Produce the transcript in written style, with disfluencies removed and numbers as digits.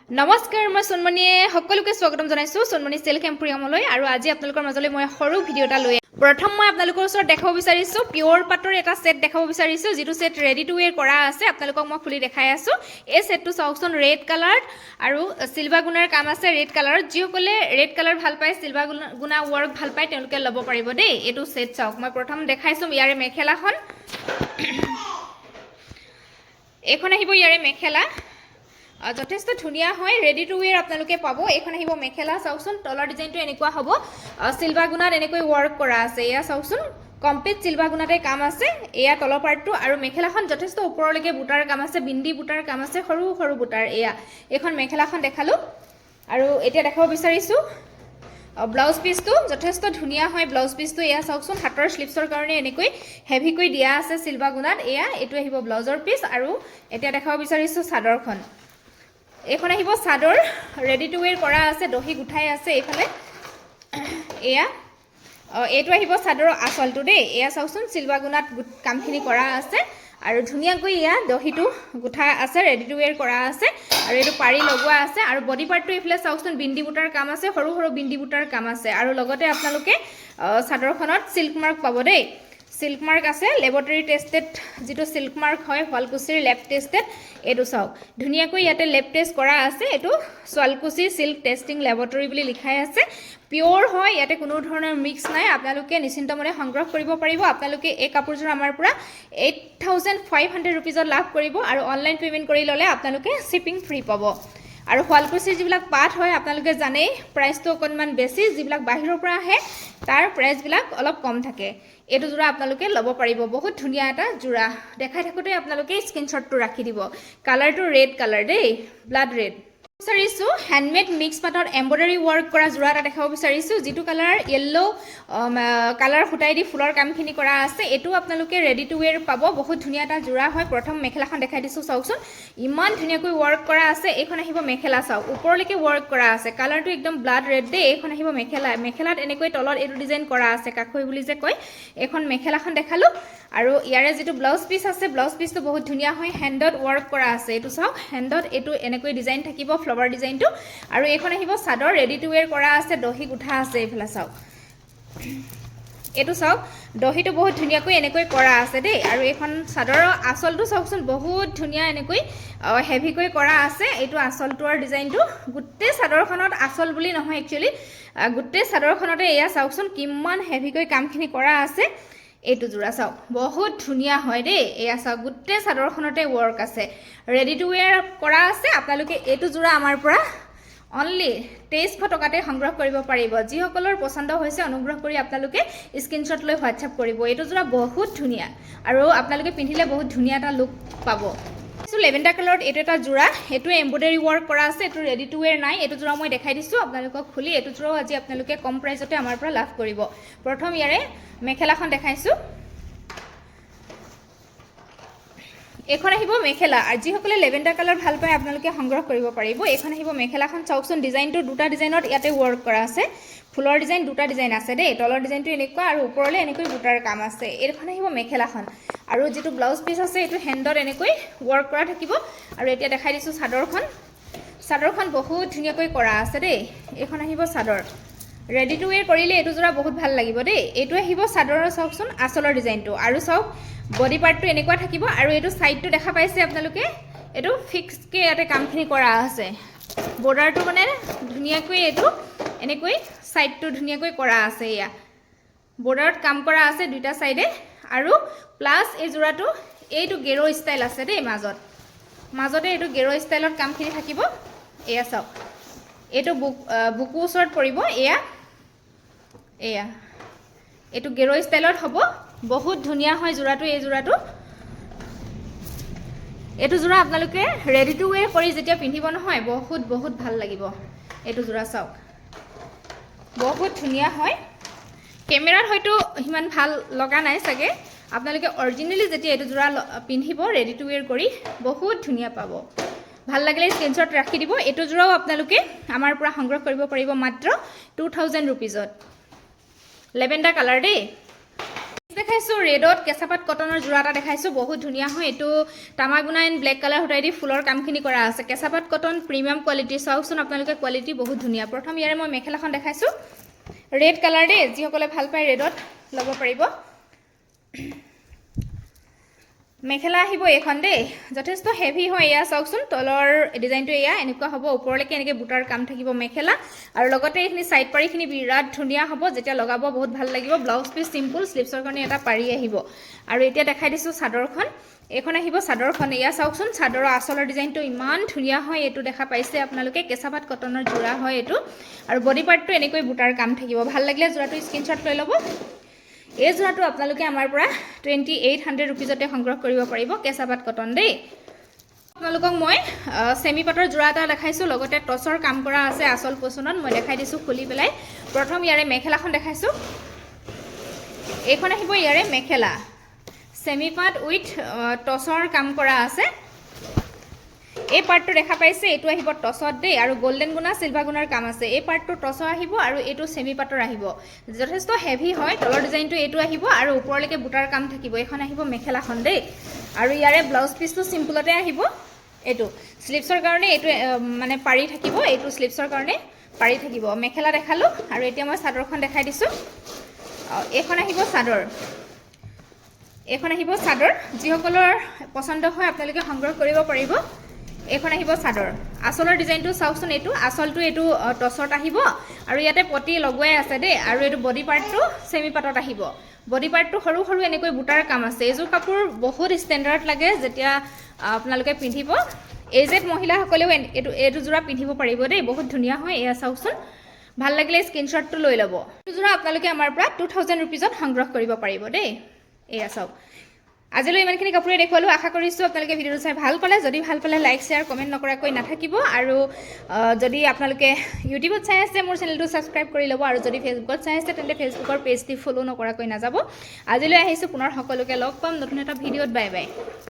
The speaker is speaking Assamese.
নমস্কাৰ মই সোণমণিয়ে সকলোকে স্বাগতম জনাইছো সোণমণি সিল্ক এম্পোৰিয়ামলৈ আৰু আজি আপোনালোকৰ মাজলৈ মই সৰু ভিডিও এটা লৈ প্ৰথম মই আপোনালোকৰ ওচৰত দেখাব বিচাৰিছো পিওৰ পাটৰ এটা সেট দেখাব বিচাৰিছো যেটো সেট ৰেডি টু ওয়্যাৰ কৰা আছে আপোনালোকক মই খুলি দেখাই আছো এই সেটটো চাওকচোন ৰেড কালাৰ আৰু সিলভাৰ গুণাৰ কাম আছে ৰেড কালাৰত যিসকলে ৰেড কালাৰ ভাল পায় সিলভাৰ গুণা ওয়াৰ্ক ভাল পায় তেওঁলোকে ল'ব পাৰিব দেই এটো সেট চাওক মই প্ৰথম দেখাইছো ইয়াৰে মেখেলাখন এখন আহিব ইয়াৰে মেখেলা যথেষ্ট ধুনিয়া হয় ৰেডি টু ওয়্যাৰ আপোনালোকে পাব এখন আহিব মেখেলা চাওকচোন তলৰ ডিজাইনটো এনেকুৱা হ'ব সিলভাৰ গুণাত এনেকৈ ওয়াৰ্ক কৰা আছে এয়া চাওকচোন কমপ্লিট সিলভাৰ গুণাতে কাম আছে এয়া তলৰ পাৰ্টটো আৰু মেখেলাখন যথেষ্ট ওপৰলৈকে বুটাৰ কাম আছে বিন্দি বুটাৰ কাম আছে সৰু সৰু বুটাৰ এয়া এখন মেখেলাখন দেখালো আৰু এতিয়া দেখাব বিচাৰিছো ব্লাউজ পিসটো যথেষ্ট ধুনিয়া হয় ব্লাউজ পিসটো এয়া চাওকচোন হাতৰ স্লিপছৰ কাৰণে এনেকৈ হেভি কৈ দিয়া আছে সিলভাৰ গুণাত এয়া এটো আহিব ব্লাউজৰ পিস আৰু এতিয়া দেখাব বিচাৰিছো চাদৰখন এখন আহিব চাদৰ ৰেডি টু ওয়্যাৰ কৰা আছে দহি গুঠাই আছে এইফালে এয়া এটো আহিব চাদৰ আসলটো দেই এয়া চাওকচোন সিলভাৰ গুণাত কামখিনি কৰা আছে আৰু ধুনিয়াকৈ ইয়া দহিটো গুঠা আছে ৰেডি টু ওয়্যাৰ কৰা আছে আৰু এটো পাৰি লগোৱা আছে আৰু বডি পাৰ্টটো ইফালে চাওকচোন বিন্দি বুটাৰ কাম আছে সৰু সৰু বিন্দি বুটাৰ কাম আছে আৰু লগতে আপোনালোকে চাদৰখনত সিল্ক মাৰ্ক পাব দেই সিল্ক মাৰ্ক আছে ল্যাবৰেটৰী টেস্টেড যেটো সিল্ক মাৰ্ক হয় শুৱালকুছিৰ ল্যাব টেস্টেড এটো চাওক ধুনিয়াকৈ ইয়াতে ল্যাব টেস্ট কৰা আছে এটো শুৱালকুছি সিল্ক টেস্টিং ল্যাবৰেটৰী বুলি লিখাই আছে পিওৰ হয় ইয়াতে কোনো ধৰণৰ মিক্স নাই আপোনালোকে নিশ্চিন্তমনে সংগ্ৰহ কৰিব পাৰিব আপোনালোকে এই কাপোৰযোৰ আমাৰ পৰা 8500 रुपीजত লাভ কৰিব আৰু অনলাইন পেমেন্ট কৰি ললে আপোনালোকে শিপিং ফ্ৰী পাব আৰু শুৱালকুছিৰ যিবিলাক পাট হয় আপোনালোকে জানেই প্ৰাইসটো অকনমান বেছি যিবিলাক বাহিৰৰ পৰা আহে তাৰ প্ৰাইস বিলাক অলপ কম থাকে এটো জোৰা আপোনালোকে ল'ব পাৰিব বহুত ধুনিয়া এটা জোৰা দেখাই থাকোতে আপোনালোকে স্ক্ৰিনশ্বটটো ৰাখি দিব কালাৰটো ৰেড কালাৰ দেই ব্লাড ৰেড বিচাৰিছো হ্যান্ডমেড মিক্স পাটৰ এমব্ৰয়ডাৰী ওয়াৰ্ক কৰা জোৰা এটা দেখাব বিচাৰিছো যেটো কালাৰ ইয়েলো কালাৰ ফুটাই দি ফুলৰ কামখিনি কৰা আছে এটো আপোনালোকে ৰেডি টু ওয়্যাৰ পাব বহুত ধুনিয়া এটা জোৰা হয় প্ৰথম মেখেলাখন দেখাই দিছো চাওকচোন ইমান ধুনিয়াকৈ ওয়াৰ্ক কৰা আছে এখন আহিব মেখেলা চাওক ওপৰলৈকে ওয়াৰ্ক কৰা আছে কালাৰটো একদম ব্লাড ৰেড দে এখন আহিব মেখেলাত এনেকৈ তলত এটো ডিজাইন কৰা আছে কাখৈ বুলি যে কয় এখন মেখেলাখন দেখালো আৰু ইয়াৰে যেটো ব্লাউজ পিস আছে ব্লাউজ পিসটো বহুত ধুনিয়া হয় হ্যান্ডত ওয়াৰ্ক কৰা আছে এটো চাওক হ্যান্ডত এটো এনেকৈ ডিজাইন থাকিব ফ্লাৱাৰ ডিজাইনটো আৰু এখন আহিব চাদৰ ৰেডি টু ওয়্যাৰ কৰা আছে দহি গুঠা আছে এইফালে চাওক এটো চাওক দহিটো বহুত ধুনিয়াকৈ এনেকৈ কৰা আছে দেই আৰু এখন চাদৰৰ আসলটো চাওকচোন বহুত ধুনিয়া এনেকৈ হেভি কৈ কৰা আছে এটো আসলটোৰ ডিজাইনটো গুটে চাদৰখনত আসল বুলি নহয় একচুয়ালি গুটে চাদৰখনতে এয়া চাওকচোন কিমান হেভি কৈ কামখিনি কৰা আছে এটো জোৰা চাওক বহুত ধুনিয়া হয় দেই এয়া চাওক গুটে চাদৰখনতে ওয়াৰ্ক আছে ৰেডি টু ওয়্যাৰ কৰা আছে আপোনালোকে এটো জোৰা আমাৰ পৰা অনলি 2300 টকাতে সংগ্ৰহ কৰিব পাৰিব যিসকলৰ পছন্দ হৈছে অনুগ্ৰহ কৰি আপোনালোকে স্ক্ৰিনশ্বট লৈ হোৱাটছআপ কৰিব এটো জোৰা বহুত ধুনিয়া আৰু আপোনালোকে পিন্ধিলে বহুত ধুনিয়া এটা লুক পাব সো লেভেণ্ডাৰ কালাৰত এটো এটা জোৰা এটো এমব্ৰয়ডাৰী ওয়াৰ্ক কৰা আছে এটো ৰেডি টু ওয়্যাৰ নাই এটো জোৰা মই দেখাই দিছো আপোনালোকক খুলি এটো জোৰাও আজি আপোনালোকে কম প্ৰাইসতে আমাৰ পৰা লাভ কৰিব প্ৰথম ইয়াৰে মেখেলাখন দেখাইছো এখন আহিব মেখেলা আৰু যিসকলে লেভেণ্ডাৰ কালাৰ ভাল পায় আপোনালোকে সংগ্ৰহ কৰিব পাৰিব এখন আহিব মেখেলাখন চাওকচোন ডিজাইনটো দুটা ডিজাইনত ইয়াতে ওয়াৰ্ক কৰা আছে ফুলৰ ডিজাইন দুটা ডিজাইন আছে দেই তলৰ ডিজাইনটো এনেকুৱা আৰু ওপৰলে এনেকৈ বুটাৰ কাম আছে এখন আহিব মেখেলাখন আৰু যেটো ব্লাউজ পিস আছে এটো হ্যান্ডত এনেকৈ ওয়াৰ্ক কৰা থাকিব আৰু এতিয়া দেখাই দিছো চাদৰখন বহুত ধুনিয়াকৈ কৰা আছে দেই এখন আহিব চাদৰ ৰেডি টু ওয়্যাৰ কৰিলে এটো জোৰা বহুত ভাল লাগিব দেই এটো আহিব চাদৰৰ চাওকচোন আসলৰ ডিজাইনটো আৰু চাওক বডি পাৰ্টটো এনেকুৱা থাকিব আৰু এটো সাইডটো দেখা পাইছে আপোনালোকে এটো ফিক্স কে ইয়াতে কামখিনি কৰা আছে বৰ্ডাৰটো মানে ধুনিয়াকৈ এটো এনেকৈ সাইডটো ধুনিয়াকৈ কৰা আছে ইয়া বৰ্ডাৰত কাম কৰা আছে দুটা সাইডে আৰু প্লাস এই জোৰাটো এইটো গেৰো ষ্টাইল আছে দেই মাজতে এইটো গেৰো ষ্টাইলত কামখিনি থাকিব এয়া চাওক এটো বুকু ওচৰত পৰিব এয়া এটো গেৰো ষ্টাইলত হ'ব বহুত ধুনিয়া হয় জোৰাটো এই জোৰাটো এটো জোৰা আপোনালোকে ৰেডি টু ওয়্যাৰ কৰি যেতিয়া পিন্ধিব নহয় বহুত ভাল লাগিব এটো জোৰা চাওক বহুত ধুনিয়া হয় কেমেৰাত হয়তো হিমান ভাল লগা নাই চাগে আপোনালোকে অৰিজিনালি যেতিয়া এটো জোৰা পিন্ধিব ৰেডি টু ওয়্যাৰ কৰি বহুত ধুনিয়া পাব ভাল লাগিলে স্ক্ৰিনশ্বট ৰাখি দিব এটো জোৰাও আপোনালোকে আমাৰ পৰা সংগ্ৰহ কৰিব পাৰিব মাত্ৰ 2000 रुपीजত লেভেণ্ডাৰ কালাৰ দেই দেখাইছোঁ ৰেডত কেঁচাপাত কটনৰ যোৰা এটা দেখাইছোঁ বহুত ধুনীয়া হয় এইটো তামাগুনা এণ্ড ব্লেক কালাৰ সূতাই দি ফুলৰ কামখিনি কৰা আছে কেঁচাপাত কটন প্ৰিমিয়াম কোৱালিটি চাওকচোন আপোনালোকে কোৱালিটি বহুত ধুনীয়া প্ৰথম ইয়াৰে মই মেখেলাখন দেখাইছোঁ ৰেড কালাৰ দেই যিসকলে ভাল পায় ৰেডত ল'ব পাৰিব মেখেলা আহিব এইখন দেই যথেষ্ট হেভি হয় এয়া চাওকচোন তলৰ ডিজাইনটো এয়া এনেকুৱা হ'ব ওপৰলৈকে এনেকৈ বুটাৰ কাম থাকিব মেখেলা আৰু লগতে এইখিনি চাইড পাৰিখিনি বিৰাট ধুনীয়া হ'ব যেতিয়া লগাব বহুত ভাল লাগিব ব্লাউজ পিচ চিম্পুল স্লিভছৰ কাৰণে এটা পাৰি আহিব আৰু এতিয়া দেখাই দিছোঁ চাদৰখন এইখন আহিব চাদৰখন এয়া চাওকচোন চাদৰৰ আচলৰ ডিজাইনটো ইমান ধুনীয়া হয় এইটো দেখা পাইছে আপোনালোকে কেঁচাপাত কটনৰ যোৰা হয় এইটো আৰু বডি পাৰ্টটো এনেকৈ বুটাৰ কাম থাকিব ভাল লাগিলে যোৰাটো স্ক্ৰীনশ্বট লৈ ল'ব এই যোৰাটো আপোনালোকে আমাৰ পৰা 2800 ৰুপিজতে সংগ্ৰহ কৰিব পাৰিব কেঁচাপাত কটন দেই আপোনালোকক মই সেমি পাটৰ যোৰা এটা দেখাইছোঁ লগতে টচৰ কাম কৰা আছে আচল পছনত মই দেখাই দিছোঁ খুলি পেলাই প্ৰথম ইয়াৰে মেখেলাখন দেখাইছোঁ এইখন আহিব ইয়াৰে মেখেলা সেমি পাট উইথ টচৰ কাম কৰা আছে এই পাৰ্টটো দেখা পাইছে এইটো আহিব টচত দেই আৰু গোল্ডেন গুণা চিলভাৰ গুণাৰ কাম আছে এই পাৰ্টটো টচৰ আহিব আৰু এইটো সেমি পাটৰ আহিব যথেষ্ট হেভি হয় তলৰ ডিজাইনটো এইটো আহিব আৰু ওপৰলৈকে বুটাৰ কাম থাকিব এইখন আহিব মেখেলাখন দেই আৰু ইয়াৰে ব্লাউজ পিচটো চিম্পুলতে আহিব এইটো স্লিভছৰ কাৰণে এইটো মানে পাৰি থাকিব এইটো স্লিভছৰ কাৰণে পাৰি থাকিব মেখেলা দেখালোঁ আৰু এতিয়া মই চাদৰখন দেখাই দিছোঁ এইখন আহিব চাদৰ যিসকলৰ পচন্দ হয় আপোনালোকে সংগ্ৰহ কৰিব পাৰিব এইখন আহিব চাদৰ আচলৰ ডিজাইনটো চাওকচোন এইটো আচলটো এইটো টচত আহিব আৰু ইয়াতে পটি লগুৱাই আছে দেই আৰু এইটো বডি পাৰ্টটো সেমি পাটত আহিব বডি পাৰ্টটো সৰু সৰু এনেকৈ বুটাৰ কাম আছে এইযোৰ কাপোৰ বহুত ষ্টেণ্ডাৰ্ড লাগে যেতিয়া আপোনালোকে পিন্ধিব এজেড মহিলাসকলেও এইটো যোৰা পিন্ধিব পাৰিব দেই বহুত ধুনীয়া হয় এয়া চাওকচোন ভাল লাগিলে স্ক্ৰীনশ্বটটো লৈ ল'ব এইটো যোৰা আপোনালোকে আমাৰ পৰা 2000 ৰুপিজত সংগ্ৰহ কৰিব পাৰিব দেই এয়া চাওক আজিলৈ ইমানখিনি কাপোৰে দেখুৱালোঁ আশা কৰিছোঁ আপোনালোকে ভিডিঅ'টো চাই ভাল পালে যদি ভাল পালে লাইক শ্বেয়াৰ কমেণ্ট নকৰাকৈ নাথাকিব আৰু যদি আপোনালোকে ইউটিউবত চাই আছে মোৰ চেনেলটো ছাবস্ক্ৰাইব কৰি ল'ব আৰু যদি ফেচবুকত চাই আছে তেন্তে ফেচবুকৰ পেজটি ফ'ল' নকৰাকৈ নাযাব আজিলৈ আহিছোঁ পুনৰ সকলোকে লগ পাম নতুন এটা ভিডিঅ'ত বাই বাই